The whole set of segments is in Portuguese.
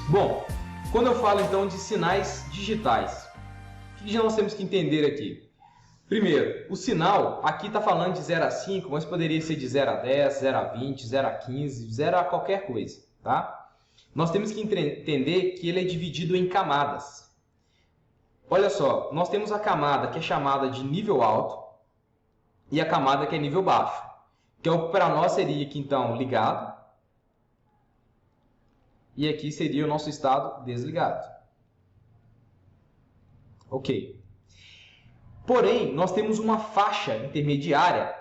Bom, quando eu falo então de sinais digitais, o que nós temos que entender aqui? Primeiro, o sinal aqui está falando de 0 a 5, mas poderia ser de 0 a 10, 0 a 20, 0 a 15, 0 a qualquer coisa, tá? Nós temos que entender que ele é dividido em camadas. Olha só, nós temos a camada que é chamada de nível alto e a camada que é nível baixo, que é o que para nós seria aqui então ligado e aqui seria o nosso estado desligado. Ok. Porém, nós temos uma faixa intermediária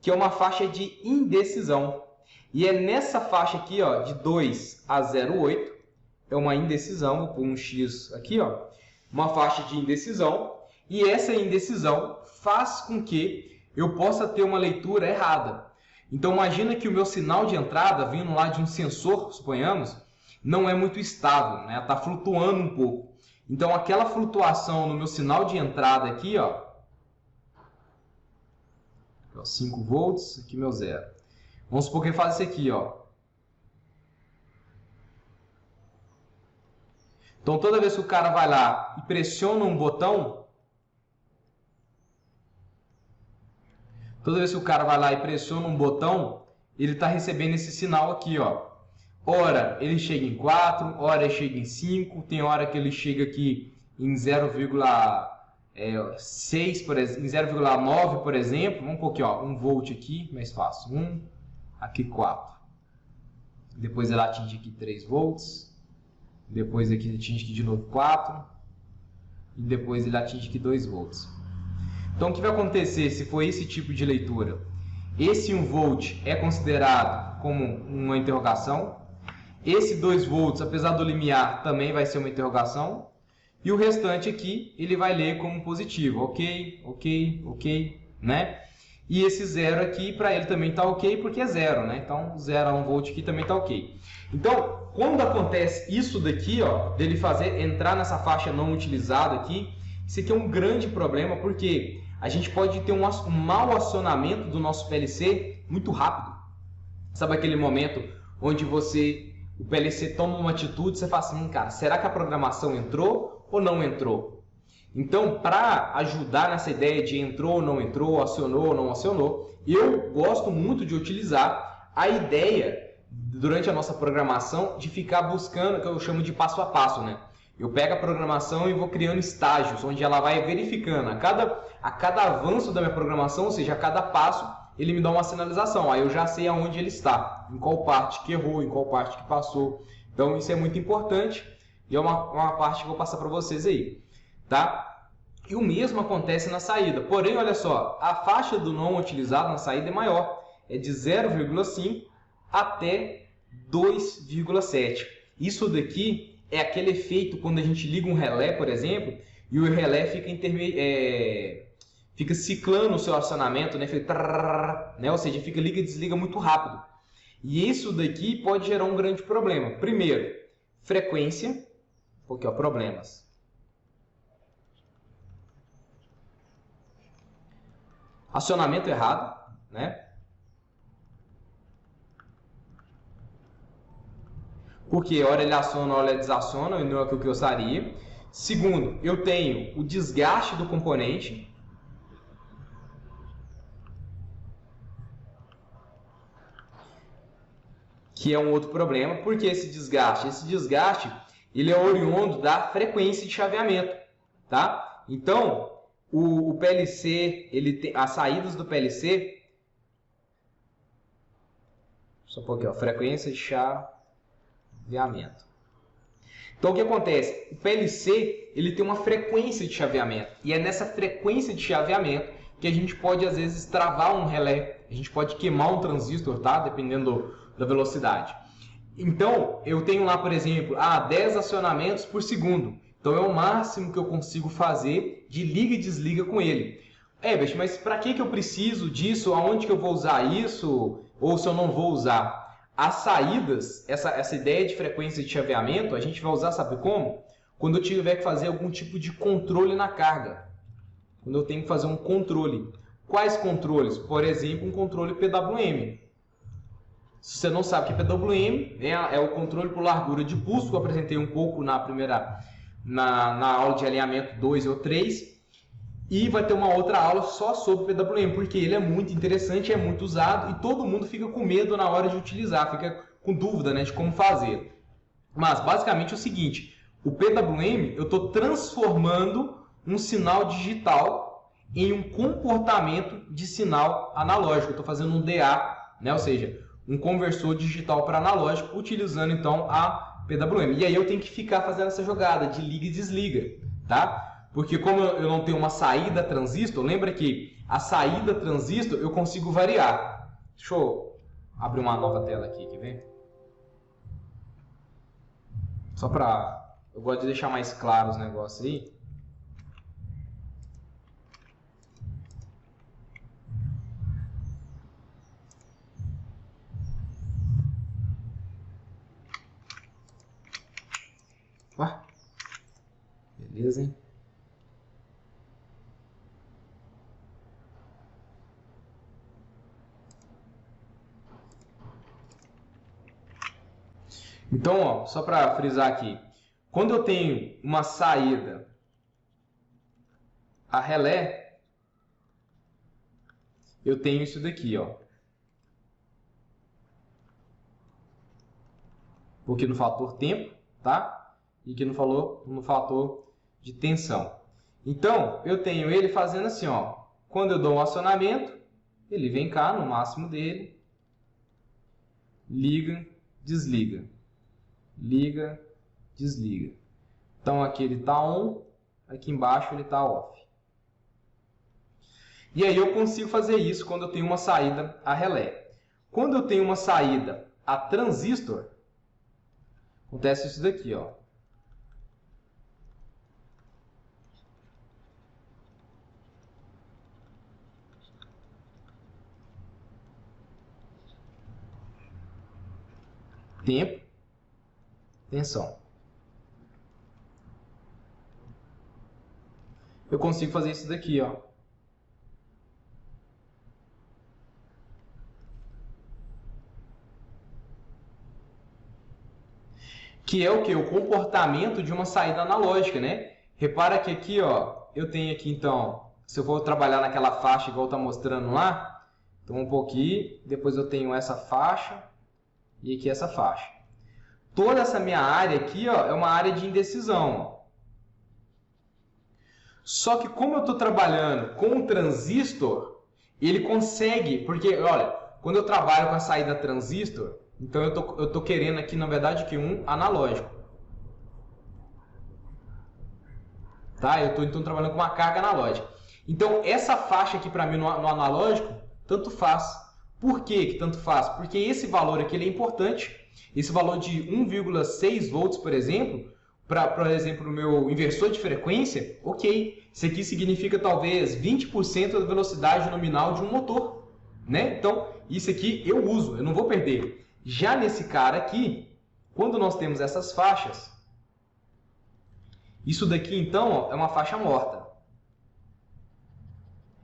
que é uma faixa de indecisão. E é nessa faixa aqui, ó, de 2 a 0,8, é uma indecisão, vou pôr um X aqui, ó, uma faixa de indecisão, e essa indecisão faz com que eu possa ter uma leitura errada. Então, imagina que o meu sinal de entrada, vindo lá de um sensor, suponhamos, não é muito estável, né? Está flutuando um pouco. Então, aquela flutuação no meu sinal de entrada aqui, ó, 5 volts, aqui meu 0. Vamos supor que ele faz isso aqui, ó. Então, toda vez que o cara vai lá e pressiona um botão, ele está recebendo esse sinal aqui, ó. Ora, ele chega em 4, ora ele chega em 5, tem hora que ele chega aqui em 0,6, por exemplo, em 0,9, por exemplo. Vamos pôr aqui, ó, 1 volt aqui, mais fácil. 1, aqui 4. Depois ele atinge aqui 3 volts. Depois aqui ele atinge aqui de novo 4. E depois ele atinge aqui 2 volts. Então, o que vai acontecer se for esse tipo de leitura? Esse 1 volt é considerado como uma interrogação. Esse 2 volts, apesar do limiar, também vai ser uma interrogação. E o restante aqui, ele vai ler como positivo. Ok, ok, ok, né? E esse 0 aqui, para ele também está ok, porque é 0, né? Então, 0 a 1 volt aqui também está ok. Então, quando acontece isso daqui, ó, dele fazer entrar nessa faixa não utilizada aqui, isso aqui é um grande problema, porque a gente pode ter um mau acionamento do nosso PLC muito rápido. Sabe aquele momento onde o PLC toma uma atitude e você fala assim, cara, será que a programação entrou ou não entrou? Então, para ajudar nessa ideia de entrou ou não entrou, acionou ou não acionou, eu gosto muito de utilizar a ideia, durante a nossa programação, de ficar buscando, que eu chamo de passo a passo, né? Eu pego a programação e vou criando estágios, onde ela vai verificando. A cada avanço da minha programação, ou seja, a cada passo, ele me dá uma sinalização. Aí eu já sei aonde ele está, em qual parte que errou, em qual parte que passou. Então, isso é muito importante e é uma parte que eu vou passar para vocês aí. Tá? E o mesmo acontece na saída. Porém, olha só, a faixa do não utilizado na saída é maior. É de 0,5 até 2,7. Isso daqui é aquele efeito quando a gente liga um relé, por exemplo, e o relé fica ciclando o seu acionamento, né? Né? Ou seja, fica liga e desliga muito rápido. E isso daqui pode gerar um grande problema. Primeiro, frequência, porque ó, problemas. Acionamento errado, né? Porque hora ele aciona, hora ele desaciona, e não é aquilo que eu gostaria. Segundo, eu tenho o desgaste do componente. Que é um outro problema. Por que esse desgaste? Esse desgaste ele é oriundo da frequência de chaveamento. Tá? Então, o PLC, as saídas do PLC... Só um pouquinho, ó, frequência de chaveamento. Então, o que acontece? O PLC ele tem uma frequência de chaveamento. E é nessa frequência de chaveamento que a gente pode, às vezes, travar um relé. A gente pode queimar um transistor, tá? Dependendo da velocidade. Então, eu tenho lá, por exemplo, 10 acionamentos por segundo. Então, é o máximo que eu consigo fazer de liga e desliga com ele. Mas para que eu preciso disso? Aonde que eu vou usar isso? Ou se eu não vou usar? As saídas, essa ideia de frequência de chaveamento, a gente vai usar, sabe como? Quando eu tiver que fazer algum tipo de controle na carga. Quando eu tenho que fazer um controle. Quais controles? Por exemplo, um controle PWM. Se você não sabe o que é PWM, é o controle por largura de pulso, que eu apresentei um pouco na aula de alinhamento 2 ou 3. E vai ter uma outra aula só sobre PWM, porque ele é muito interessante, é muito usado e todo mundo fica com medo na hora de utilizar, fica com dúvida, né, de como fazer. Mas basicamente é o seguinte, o PWM eu estou transformando um sinal digital em um comportamento de sinal analógico. Eu estou fazendo um DA, né? Ou seja, um conversor digital para analógico, utilizando então a PWM. E aí eu tenho que ficar fazendo essa jogada de liga e desliga, tá? Porque como eu não tenho uma saída transistor, lembra que a saída transistor eu consigo variar. Deixa eu abrir uma nova tela aqui, quer ver? Só para... Eu gosto de deixar mais claro os negócios aí. Ué? Beleza, hein? Então, ó, só para frisar aqui, quando eu tenho uma saída a relé, eu tenho isso daqui, ó. Porque no fator tempo, tá? E aqui no fator de tensão. Então, eu tenho ele fazendo assim, ó. Quando eu dou um acionamento, ele vem cá no máximo dele, liga, desliga. Liga, desliga. Então aqui ele está on, aqui embaixo ele está off. E aí eu consigo fazer isso quando eu tenho uma saída a relé. Quando eu tenho uma saída a transistor, acontece isso daqui, ó. Tempo, tensão. Eu consigo fazer isso daqui, ó. Que é o que? O comportamento de uma saída analógica, né? Repara que aqui, ó, eu tenho aqui então, se eu for trabalhar naquela faixa igual tá mostrando lá, então um pouquinho, depois eu tenho essa faixa e aqui essa faixa. Toda essa minha área aqui, ó, é uma área de indecisão. Só que como eu estou trabalhando com um transistor, ele consegue, porque, olha, quando eu trabalho com a saída transistor, então eu tô querendo aqui, na verdade, que um analógico. Tá? Eu estou então trabalhando com uma carga analógica. Então, essa faixa aqui para mim no analógico, tanto faz. Por que tanto faz? Porque esse valor aqui ele é importante. Esse valor de 1,6 volts, por exemplo, por exemplo, no meu inversor de frequência, ok. Isso aqui significa talvez 20% da velocidade nominal de um motor, né? Então, isso aqui eu uso, eu não vou perder. Já nesse cara aqui, quando nós temos essas faixas, isso daqui então ó, é uma faixa morta.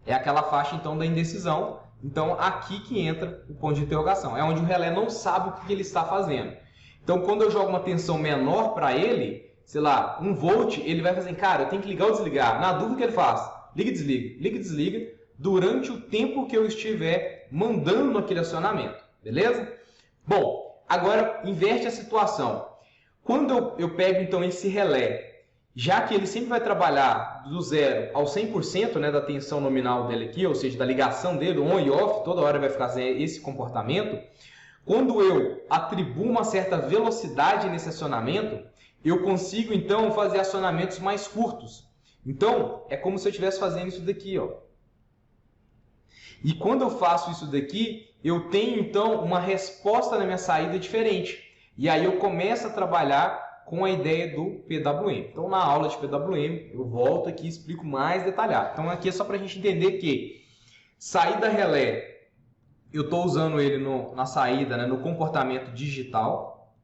É aquela faixa então da indecisão. Então, aqui que entra o ponto de interrogação. É onde o relé não sabe o que ele está fazendo. Então, quando eu jogo uma tensão menor para ele, sei lá, 1 volt, ele vai fazer, cara, eu tenho que ligar ou desligar. Na dúvida, o que ele faz? Liga e desliga durante o tempo que eu estiver mandando aquele acionamento. Beleza? Bom, agora inverte a situação. Quando eu pego então esse relé, já que ele sempre vai trabalhar do 0 ao 100%, né, da tensão nominal dele aqui, ou seja, da ligação dele, on e off, toda hora vai fazer esse comportamento, quando eu atribuo uma certa velocidade nesse acionamento, eu consigo então fazer acionamentos mais curtos. Então, é como se eu estivesse fazendo isso daqui, ó. E quando eu faço isso daqui, eu tenho então uma resposta na minha saída diferente. E aí eu começo a trabalhar com a ideia do PWM. Então, na aula de PWM, eu volto aqui e explico mais detalhado. Então, aqui é só para a gente entender que saída relé, eu estou usando ele na saída, né, no comportamento digital.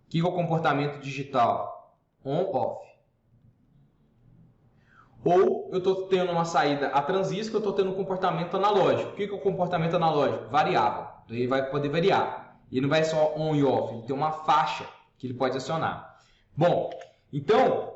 O que é o comportamento digital? On-off. Ou eu estou tendo uma saída a transistor, eu estou tendo um comportamento analógico. O que é o comportamento analógico? Variável. Então ele vai poder variar. Ele não vai só on e off, ele tem uma faixa que ele pode acionar. Bom, então,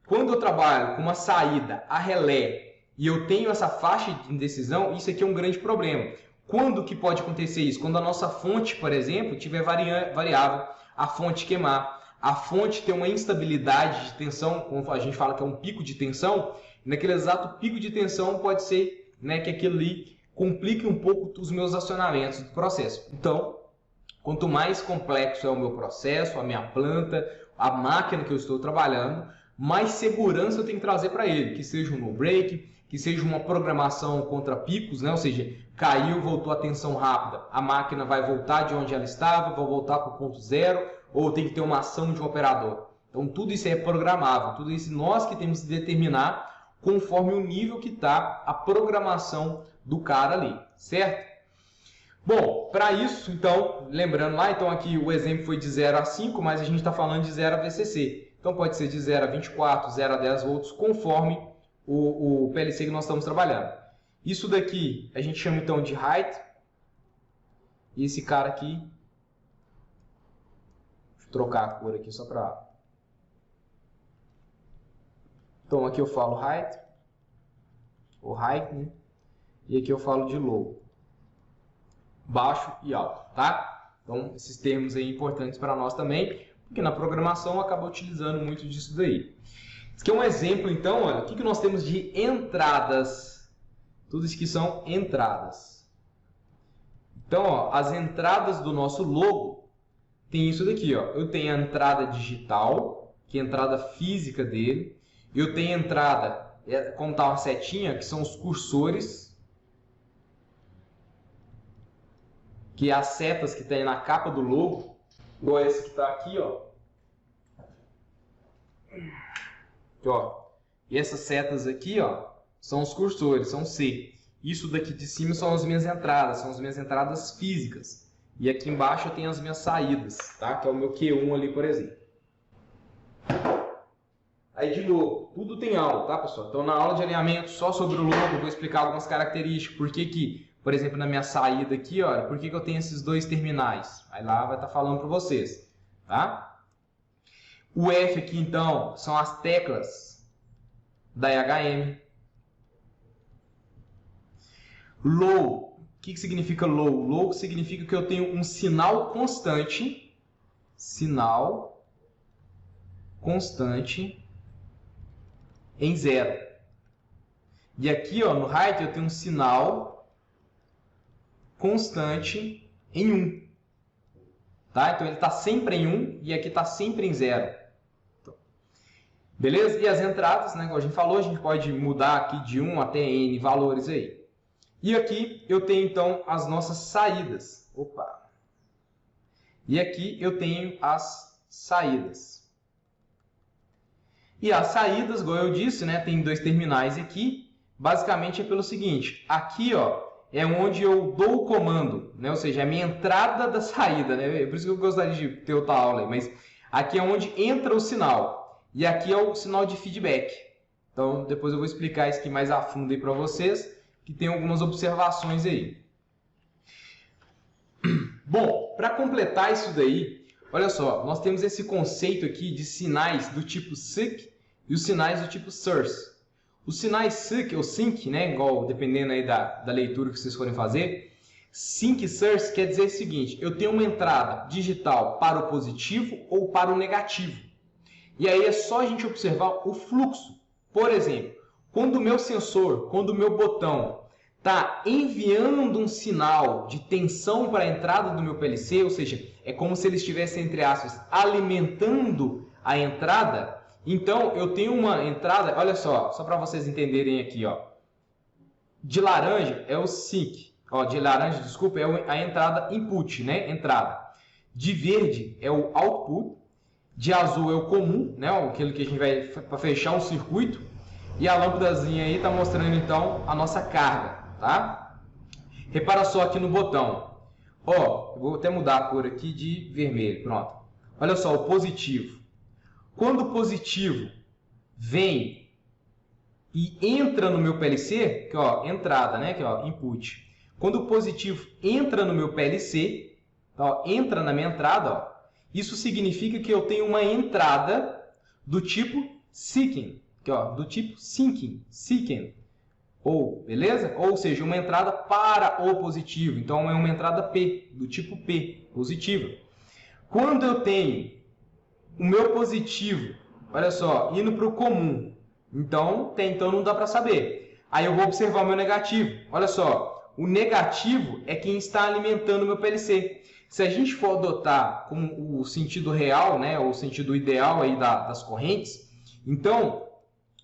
quando eu trabalho com uma saída a relé e eu tenho essa faixa de indecisão, isso aqui é um grande problema. Quando que pode acontecer isso? Quando a nossa fonte, por exemplo, tiver variável, a fonte queimar, a fonte ter uma instabilidade de tensão, como a gente fala que é um pico de tensão, naquele exato pico de tensão pode ser, né, que aquilo ali complique um pouco os meus acionamentos do processo. Então, quanto mais complexo é o meu processo, a minha planta, a máquina que eu estou trabalhando, mais segurança eu tenho que trazer para ele, que seja um no-break, que seja uma programação contra picos, né? Ou seja, caiu, voltou a tensão rápida, a máquina vai voltar de onde ela estava, vai voltar para o ponto zero, ou tem que ter uma ação de um operador. Então tudo isso é programável, tudo isso nós que temos que determinar conforme o nível que está a programação do cara ali, certo? Bom, para isso, então, lembrando lá, então aqui o exemplo foi de 0 a 5, mas a gente está falando de 0 a VCC. Então pode ser de 0 a 24, 0 a 10 volts, conforme o PLC que nós estamos trabalhando. Isso daqui a gente chama então de height. E esse cara aqui, deixa eu trocar a cor aqui só para... Então aqui eu falo height, ou height, né? E aqui eu falo de low, baixo e alto, tá? Então esses termos aí importantes para nós também, porque na programação acaba utilizando muito disso daí. Esse aqui é um exemplo, então, olha, o que nós temos de entradas. Tudo isso aqui são entradas. Então, ó, as entradas do nosso logo tem isso daqui, ó. Eu tenho a entrada digital, que é a entrada física dele. Eu tenho a entrada, como está uma setinha, que são os cursores, que é as setas que tem na capa do logo, igual esse que está aqui, ó. Ó, e essas setas aqui, ó, são os cursores, são C. Isso daqui de cima são as minhas entradas físicas. E aqui embaixo eu tenho as minhas saídas, tá? Que é o meu Q1 ali, por exemplo. Aí, de novo, tudo tem aula, tá, pessoal? Então, na aula de alinhamento, só sobre o logo, eu vou explicar algumas características. Por que, por exemplo, na minha saída aqui, ó, por que eu tenho esses dois terminais? Aí lá vai estar falando para vocês, tá? O F aqui, então, são as teclas da EHM. Low. O que significa low? Low significa que eu tenho um sinal constante. Sinal constante em 0. E aqui, ó, no height, eu tenho um sinal constante em 1. Tá? Então, ele está sempre em 1 e aqui está sempre em 0. Beleza? E as entradas, né, como a gente falou, a gente pode mudar aqui de 1 até N valores aí. E aqui eu tenho, então, as nossas saídas. Opa! E aqui eu tenho as saídas. E as saídas, igual eu disse, né, tem dois terminais aqui. Basicamente é pelo seguinte, aqui, ó, é onde eu dou o comando, né, ou seja, é a minha entrada da saída, né? Por isso que eu gostaria de ter outra aula aí, mas aqui é onde entra o sinal. E aqui é o sinal de feedback. Então, depois eu vou explicar isso aqui mais a fundo aí para vocês, que tem algumas observações aí. Bom, para completar isso daí, olha só, nós temos esse conceito aqui de sinais do tipo SYNC e os sinais do tipo source. Os sinais SYNC, ou sync, né, igual dependendo aí da leitura que vocês forem fazer, sync e source quer dizer o seguinte, eu tenho uma entrada digital para o positivo ou para o negativo. E aí é só a gente observar o fluxo. Por exemplo, quando o meu sensor, quando o meu botão está enviando um sinal de tensão para a entrada do meu PLC, ou seja, é como se ele estivesse, entre aspas, alimentando a entrada, então eu tenho uma entrada, olha só para vocês entenderem aqui, ó. De laranja é o sync, ó, de laranja, desculpa, é a entrada input, né, entrada. De verde é o output. De azul é o comum, né? Aquilo que a gente vai para fechar um circuito. E a lâmpadazinha aí está mostrando então a nossa carga, tá? Repara só aqui no botão. Ó, eu vou até mudar a cor aqui de vermelho, pronto. Olha só, o positivo. Quando o positivo vem e entra no meu PLC, que ó, entrada, né? Que ó, input. Quando o positivo entra no meu PLC, ó, entra na minha entrada, ó, isso significa que eu tenho uma entrada do tipo seeking, aqui, ó, do tipo seeking, ou, beleza? Ou seja, uma entrada para o positivo. Então, é uma entrada P, do tipo P, positiva. Quando eu tenho o meu positivo, olha só, indo para o comum, então não dá para saber. Aí eu vou observar o meu negativo. Olha só, o negativo é quem está alimentando o meu PLC. Se a gente for adotar como o sentido real, né, ou o sentido ideal aí das correntes, então,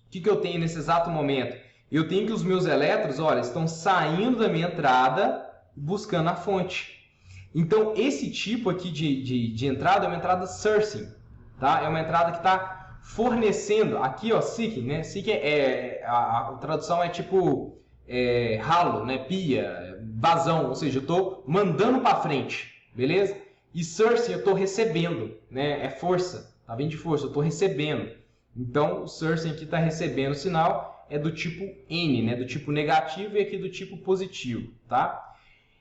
o que eu tenho nesse exato momento? Eu tenho que os meus elétrons, olha, estão saindo da minha entrada buscando a fonte. Então, esse tipo aqui de entrada é uma entrada sourcing, tá? É uma entrada que está fornecendo, aqui, ó, seeking, né? Seeking a tradução é tipo ralo, né? Pia, vazão, ou seja, eu estou mandando para frente, beleza? E sourcing eu estou recebendo, né? É força, tá vendo de força, eu estou recebendo. Então, o sourcing aqui está recebendo o sinal, é do tipo N, né? Do tipo negativo e aqui do tipo positivo, tá?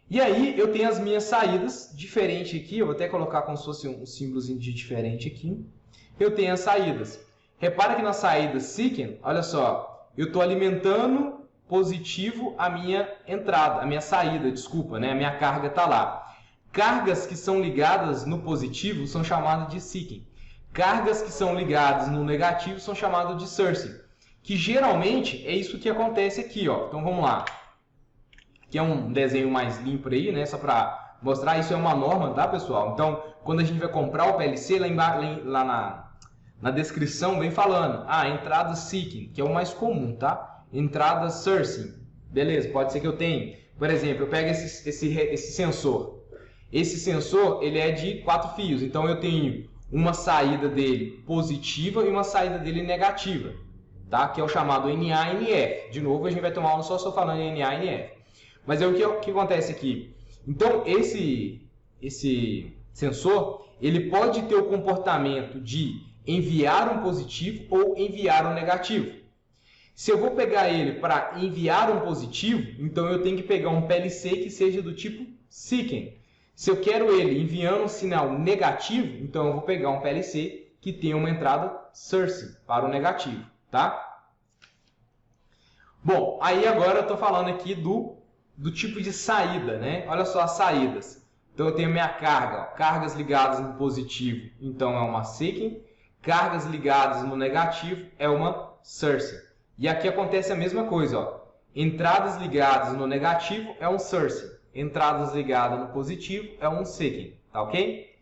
E aí eu tenho as minhas saídas diferentes aqui, eu vou até colocar como se fosse um símbolozinho de diferente aqui. Eu tenho as saídas. Repara que na saída seeking, olha só, eu estou alimentando positivo a minha entrada, a minha saída, desculpa, né? A minha carga está lá. Cargas que são ligadas no positivo são chamadas de seeking. Cargas que são ligadas no negativo são chamadas de sourcing. Que geralmente é isso que acontece aqui, ó. Então vamos lá. Aqui é um desenho mais limpo aí, né? Só para mostrar, isso é uma norma, tá, pessoal? Então, quando a gente vai comprar o PLC, lá na descrição vem falando, entrada seeking, que é o mais comum, tá? Entrada sourcing, beleza, pode ser que eu tenha. Por exemplo, eu pego esse sensor. Esse sensor, ele é de 4 fios, então eu tenho uma saída dele positiva e uma saída dele negativa, tá? Que é o chamado NA e NF. De novo, a gente vai tomar aula só falando em NA e NF. Mas é o que acontece aqui. Então, esse sensor, ele pode ter o comportamento de enviar um positivo ou enviar um negativo. Se eu vou pegar ele para enviar um positivo, então eu tenho que pegar um PLC que seja do tipo seeking. Se eu quero ele enviando um sinal negativo, então eu vou pegar um PLC que tenha uma entrada sourcing para o negativo, tá? Bom, aí agora eu estou falando aqui do tipo de saída, né? Olha só as saídas. Então eu tenho minha carga, ó, cargas ligadas no positivo, então é uma seeking. Cargas ligadas no negativo é uma sourcing. E aqui acontece a mesma coisa, ó. Entradas ligadas no negativo é um sourcing. Entradas ligadas no positivo é um seeking, tá ok?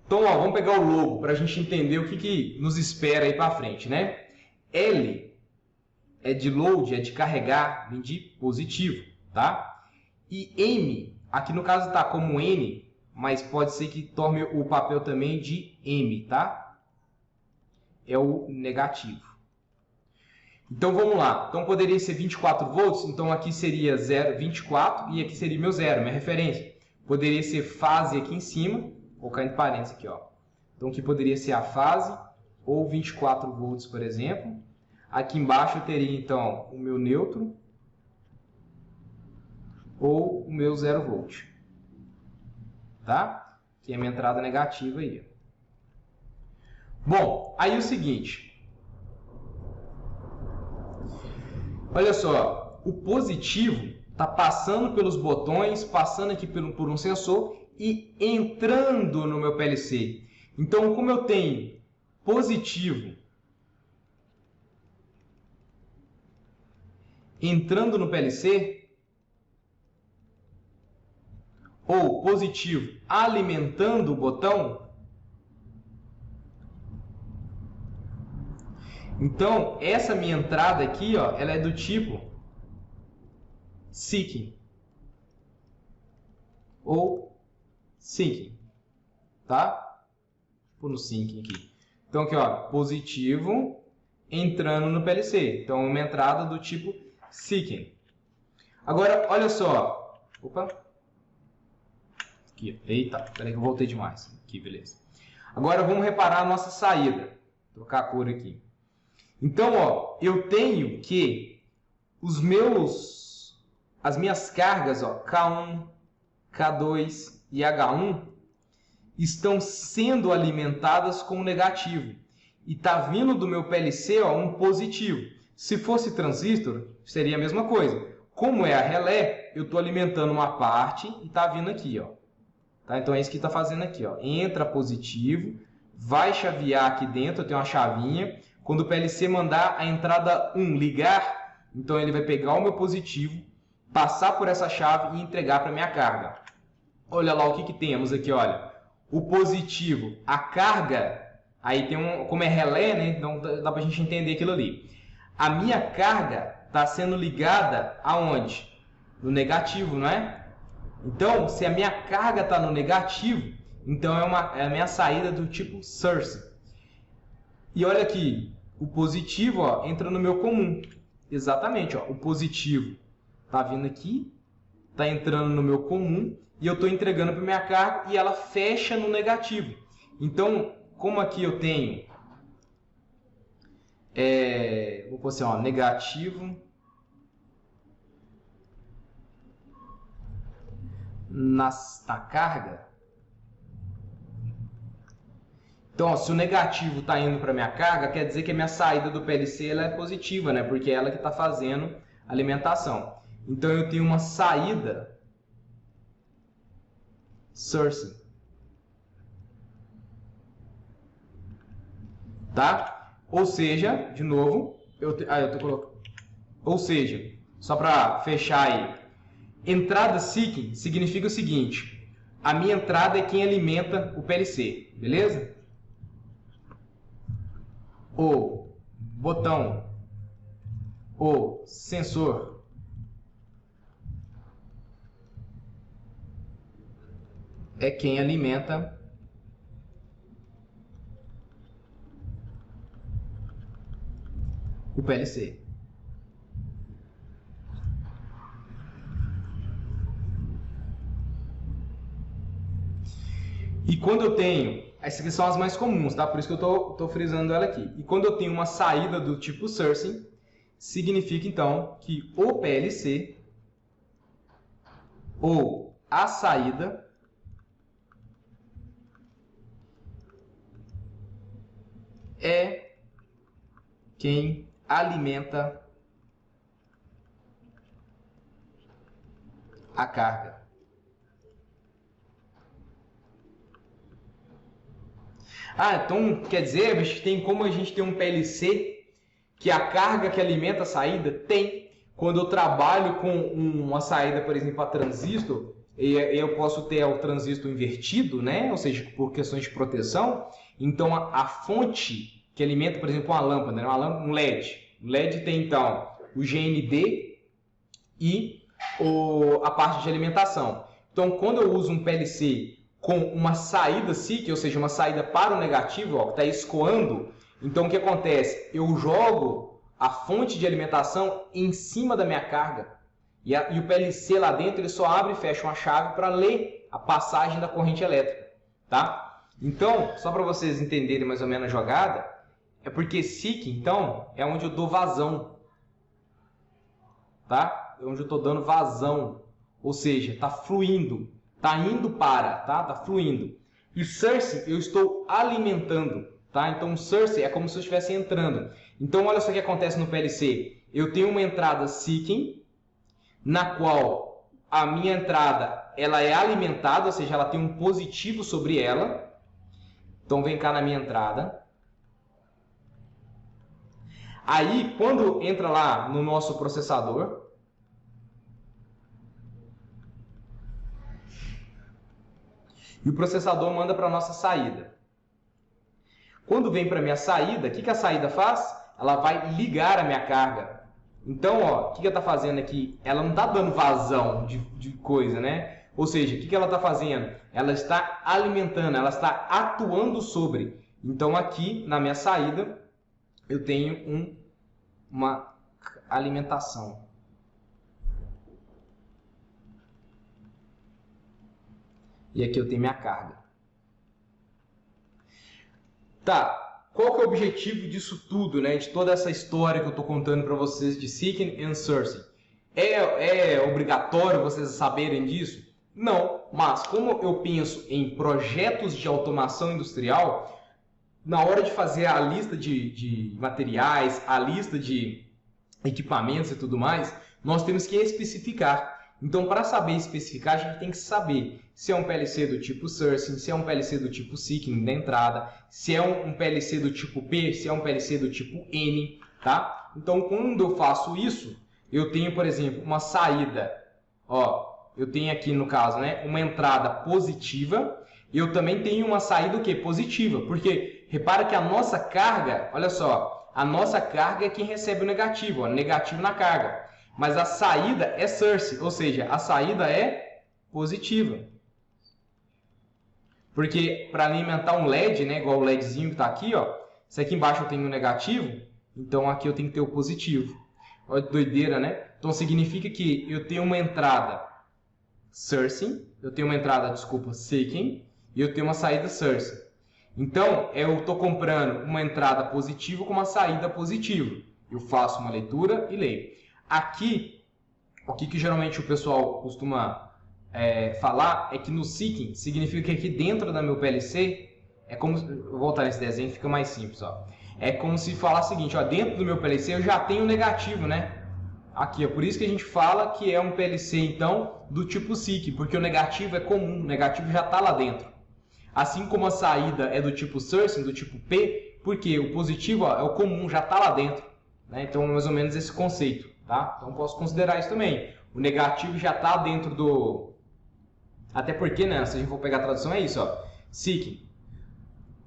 Então, ó, vamos pegar o logo para a gente entender o que nos espera aí para frente, né? L é de load, é de carregar, vem de positivo, tá? E M, aqui no caso está como N, mas pode ser que tome o papel também de M, tá? É o negativo. Então vamos lá. Então poderia ser 24 volts, então aqui seria 24 e aqui seria meu zero, minha referência. Poderia ser fase aqui em cima, vou colocar entre parênteses aqui, ó. Então aqui poderia ser a fase ou 24 volts, por exemplo. Aqui embaixo eu teria então o meu neutro ou o meu 0 volt. Tá? Que é a minha entrada negativa aí. Bom, aí é o seguinte. Olha só, o positivo está passando pelos botões, passando aqui por um sensor e entrando no meu PLC. Então, como eu tenho positivo entrando no PLC, ou positivo alimentando o botão, então essa minha entrada aqui, ó, ela é do tipo seeking ou sinking, tá? Vou no sinking aqui. Então aqui, ó, positivo entrando no PLC. Então uma entrada do tipo seeking. Agora, olha só. Opa. Aqui, eita, peraí que eu voltei demais. Aqui, beleza. Agora vamos reparar a nossa saída. Vou trocar a cor aqui. Então, ó, eu tenho que as minhas cargas, ó, K1, K2 e H1, estão sendo alimentadas com negativo. E está vindo do meu PLC, ó, um positivo. Se fosse transistor, seria a mesma coisa. Como é a relé, eu estou alimentando uma parte e está vindo aqui, ó. Tá? Então é isso que está fazendo aqui, ó. Entra positivo, vai chavear aqui dentro, eu tenho uma chavinha. Quando o PLC mandar a entrada 1 ligar, então ele vai pegar o meu positivo, passar por essa chave e entregar para a minha carga. Olha lá o que temos aqui, olha. O positivo, a carga, aí tem como é relé, né? Então dá para a gente entender aquilo ali. A minha carga está sendo ligada aonde? No negativo, não é? Então, se a minha carga está no negativo, então é a minha saída do tipo source. E olha aqui, o positivo, ó, entra no meu comum. Exatamente, ó, o positivo está vindo aqui, está entrando no meu comum, e eu estou entregando para minha carga e ela fecha no negativo. Então, como aqui eu tenho, vou pôr assim, ó, negativo na carga. Então, ó, se o negativo está indo para a minha carga, quer dizer que a minha saída do PLC ela é positiva, né? Porque é ela que está fazendo a alimentação. Então, eu tenho uma saída source. Tá? Ou seja, de novo, eu tô colocando. Ou seja, só para fechar aí, entrada seeking significa o seguinte: a minha entrada é quem alimenta o PLC, beleza? O botão, o sensor é quem alimenta o PLC. E quando eu tenho, essas aqui são as mais comuns, tá? Por isso que eu estou frisando ela aqui. E quando eu tenho uma saída do tipo sourcing, significa então que o PLC ou a saída é quem alimenta a carga. Ah, então quer dizer, bicho, tem como a gente ter um PLC que a carga que alimenta a saída tem. Quando eu trabalho com uma saída, por exemplo, a transistor, eu posso ter o transistor invertido, né? Ou seja, por questões de proteção. Então a fonte que alimenta, por exemplo, uma lâmpada, né? Um LED. O LED tem então o GND e a parte de alimentação. Então, quando eu uso um PLC com uma saída SIC, ou seja, uma saída para o negativo, que está escoando, então o que acontece? Eu jogo a fonte de alimentação em cima da minha carga e o PLC lá dentro ele só abre e fecha uma chave para ler a passagem da corrente elétrica, tá? Então, só para vocês entenderem mais ou menos a jogada, é porque SIC, então, é onde eu dou vazão, tá? É onde eu estou dando vazão, ou seja, está fluindo. Está indo para, tá? Está fluindo. E source eu estou alimentando, tá? Então o source é como se eu estivesse entrando. Então olha só o que acontece no PLC. Eu tenho uma entrada seeking, na qual a minha entrada ela é alimentada, ou seja, ela tem um positivo sobre ela. Então vem cá na minha entrada. Aí quando entra lá no nosso processador, e o processador manda para a nossa saída. Quando vem para a minha saída, o que a saída faz? Ela vai ligar a minha carga. Então, ó, o que ela está fazendo aqui? Ela não está dando vazão de coisa, né? Ou seja, o que ela está fazendo? Ela está alimentando, ela está atuando sobre. Então, aqui na minha saída, eu tenho uma alimentação. E aqui eu tenho minha carga. Tá, qual que é o objetivo disso tudo, né? De toda essa história que eu estou contando para vocês de seeking and sourcing? É obrigatório vocês saberem disso? Não, mas como eu penso em projetos de automação industrial, na hora de fazer a lista de materiais, a lista de equipamentos e tudo mais, nós temos que especificar. Então, para saber especificar, a gente tem que saber se é um PLC do tipo sourcing, se é um PLC do tipo seeking da entrada, se é um PLC do tipo P, se é um PLC do tipo N, tá? Então, quando eu faço isso, eu tenho, por exemplo, uma saída, ó, eu tenho aqui no caso, né, uma entrada positiva, e eu também tenho uma saída o quê? Positiva, porque repara que a nossa carga, olha só, a nossa carga é quem recebe o negativo, ó, negativo na carga. Mas a saída é source, ou seja, a saída é positiva. Porque para alimentar um LED, né, igual o LEDzinho que está aqui, ó, se aqui embaixo eu tenho o negativo, então aqui eu tenho que ter o positivo. Olha que doideira, né? Então significa que eu tenho uma entrada sourcing, eu tenho uma entrada, desculpa, seeking, e eu tenho uma saída sourcing. Então eu estou comprando uma entrada positiva com uma saída positiva. Eu faço uma leitura e leio. Aqui, o que geralmente o pessoal costuma falar é que no seeking significa que aqui dentro da meu PLC, é como, vou voltar nesse desenho, fica mais simples, ó. É como se falar o seguinte, ó, dentro do meu PLC eu já tenho negativo, né? Aqui, é por isso que a gente fala que é um PLC, então, do tipo seeking, porque o negativo é comum, o negativo já está lá dentro. Assim como a saída é do tipo sourcing, do tipo P, porque o positivo, ó, é o comum, já está lá dentro, né? Então, mais ou menos esse conceito. Tá? Então posso considerar isso também. O negativo já está dentro do... Até porque, né, se a gente for pegar a tradução, é isso. Ó. Seeking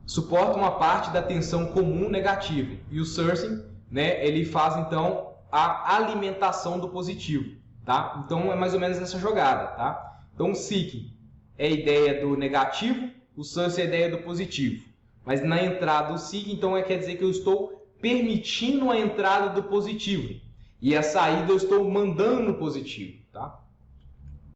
suporta uma parte da tensão comum negativa. E o sourcing, né, ele faz, então, a alimentação do positivo. Tá? Então é mais ou menos essa jogada. Tá? Então o seeking é a ideia do negativo, o sourcing é a ideia do positivo. Mas na entrada do seeking, então, quer dizer que eu estou permitindo a entrada do positivo. E a saída eu estou mandando no positivo, tá?